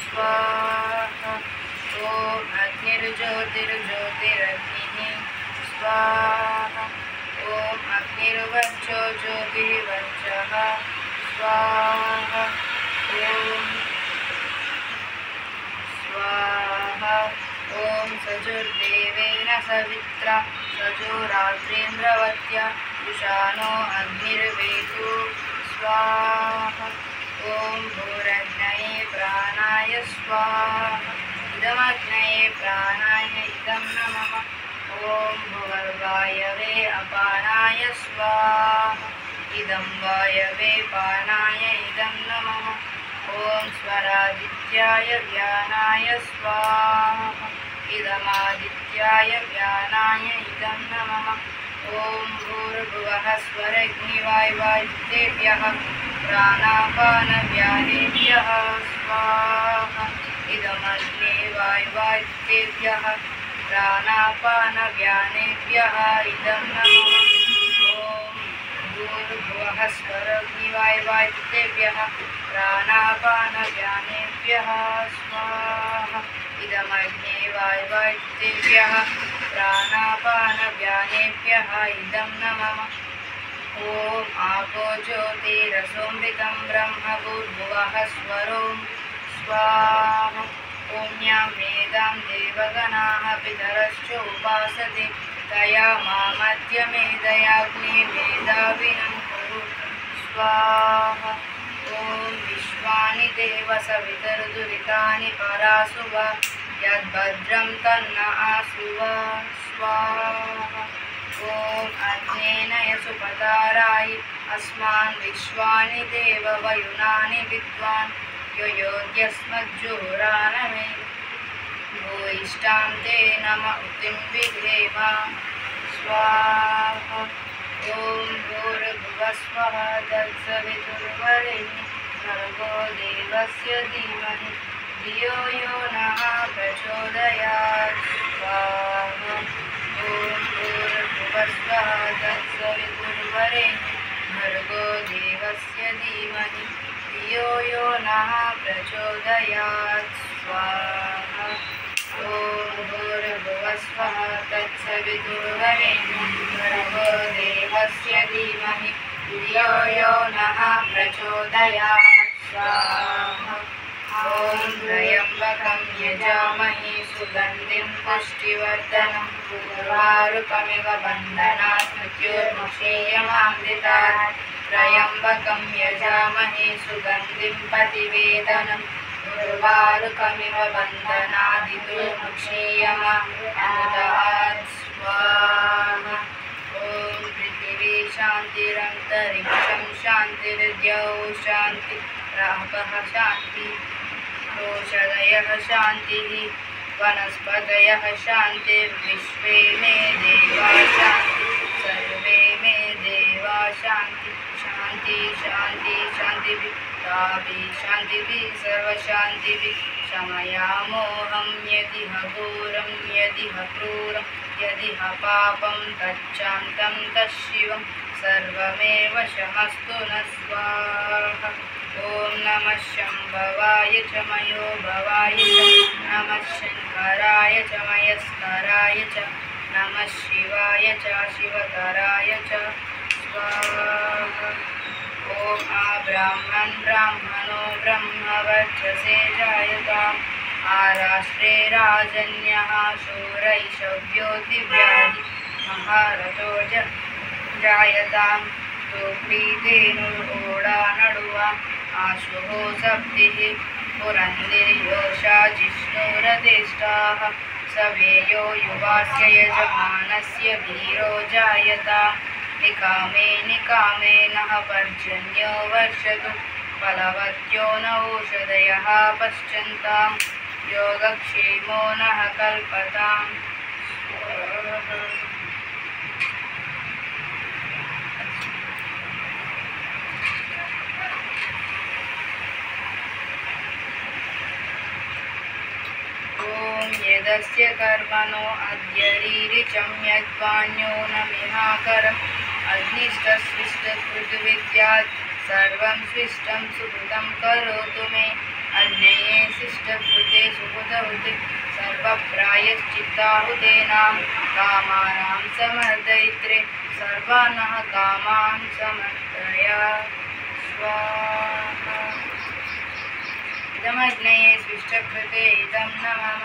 स्वाहा। ॐ अग्निर्ज्योतिर्ज्योतिरग्निः स्वाहा। ॐ अग्निर्वज्रो ज्योतिर्वज्रः स्वाहा। ॐ स्वाहा। ॐ सजुर्देवेन सवित्रा सजोरात्रेन्द्रवत्या उषानो अग्निर्वेदो स्वाहा। ॐ भूरग्नये प्राणाय स्वाहा। इदमग्नये प्राणाय इदं नमः। ॐ भुवर्वायवे अपानाय स्वाहा। इदं वायवे पानाय इदं नमः। ॐ स्वरादित्याय व्यानाय स्वाहा। इदमादित्याय व्यानाय इदं नमः। ॐ भूर्भुवः स्वरग्निवायुवायुतेभ्यः प्राणापानव्यानेभ्यः स्वाहा। इदमग्ने वायुवायुतेभ्यः प्राणापानव्यानेभ्यः इदं नमः। ॐ भूर्भुवः स्वरग्निवायुवायुतेभ्यः प्राणापानव्यानेभ्यः स्वाहा। इदमग्ने वायुवायुतेभ्यः प्राणापानव्यानेभ्यः इदं नमः। ॐ आपो ज्योतिरसोमृतं ब्रह्म भूर्भुवः स्वरों स्वाहा। ॐ मेधां देवगणाः पितरश्च उपासते तया मामद्य मेधयाग्ने मेधाविनं कुरु स्वाहा। ॐ विश्वानि देव सवितर्दुरितानि परासु वा यद्भद्रं तन्न आसु वा स्वाहा। ॐ अग्नेन यसुपतारायि अस्मान् विश्वानि देव वयुनानि विद्वान् योयोग्यस्मज्जोरानमे भूयिष्ठां ते नम उतिं विधेम स्वाहा। ॐ भूर्भुवस्वः तत्सवितुर्वरेण्यं भर्गो देवस्य धीमहि धियो यो नः प्रचोदयात् स्वाहा। ॐ भूर्भुवस्वः तत्सवितुर्वरेण्यं भर्गो देवस्य धीमहि धियो यो नः प्रचोदयात् स्वाहा। ॐ भूर्भुवस्वः तत्सवितुर्वरेण्यं भर्गो देवस्य धीमहि धियो यो नः प्रचोदयात् स्वाहा। ॐ त्र्यम्बकं यजामहे सुगन्धिं पुष्टिवर्धनं उर्वारुकमिव बन्धनात् मृत्युर्मुक्षीयमामृतात्। त्र्यम्बकं यजामहे सुगन्धिं प्रतिवेदनम् उर्वारुकमिव बन्धनादिदुर्मुक्षीयमामृतात् स्वाहा। ॐ पृथिवी शान्तिरन्तरिक्षं शान्तिर्द्यौ शान्ति रापः शान्ति ओषधयः शान्तिः वनस्पतयः शान्तिर्विश्वे मे देवा शान्ति सर्वे मे देवा शान्ति शान्ति शान्ति शान्तिभिः ताभिः शान्तिभिः सर्वशान्तिभिः शमयामोऽहं यदिह घोरं यदिह क्रूरं यदिह पापं तच्चान्तं तच्छिवं सर्वमेव शमस्तु न स्वाहा। ॐ नमः शम्भवाय च मयोभवाय च नमः शङ्कराय च मयस्कराय च नमः शिवाय च शिवतराय च स्वाहा। ॐ आब्राह्मन् ब्राह्मणो ब्रह्मवर्चसे जायताम् आराष्ट्रे राजन्यः शूरैषव्योतिव्याधि महारथो जायताम् तोप्रीतेनुर्ओडा नडुवा आशुः सप्तिः पुरन्दिर्योषा जिष्णुरतेष्टाः सवेयो युवास्य यजमानस्य धीरो जायताम् निकामे निकामे नः पर्जन्यो वर्षतु फलवत्यो न ओषधयः पश्यन्ताम् योगक्षेमो नः कल्पताम्। यदस्य कर्मणो अद्यरीरिचं यद्वान्यो न मिहाकरम् अग्निष्टस्विष्टकृतविद्यात् सर्वं स्विष्टं सुकृतं करोतु मे इदमग्नये शिष्टकृते सुहृदहुते सर्वप्रायश्चित्ताहुतेनां कामानां समर्दयित्रे सर्वानः कामान् समर्दय स्वाहा। इदमग्नये शिष्टकृते इदं न मम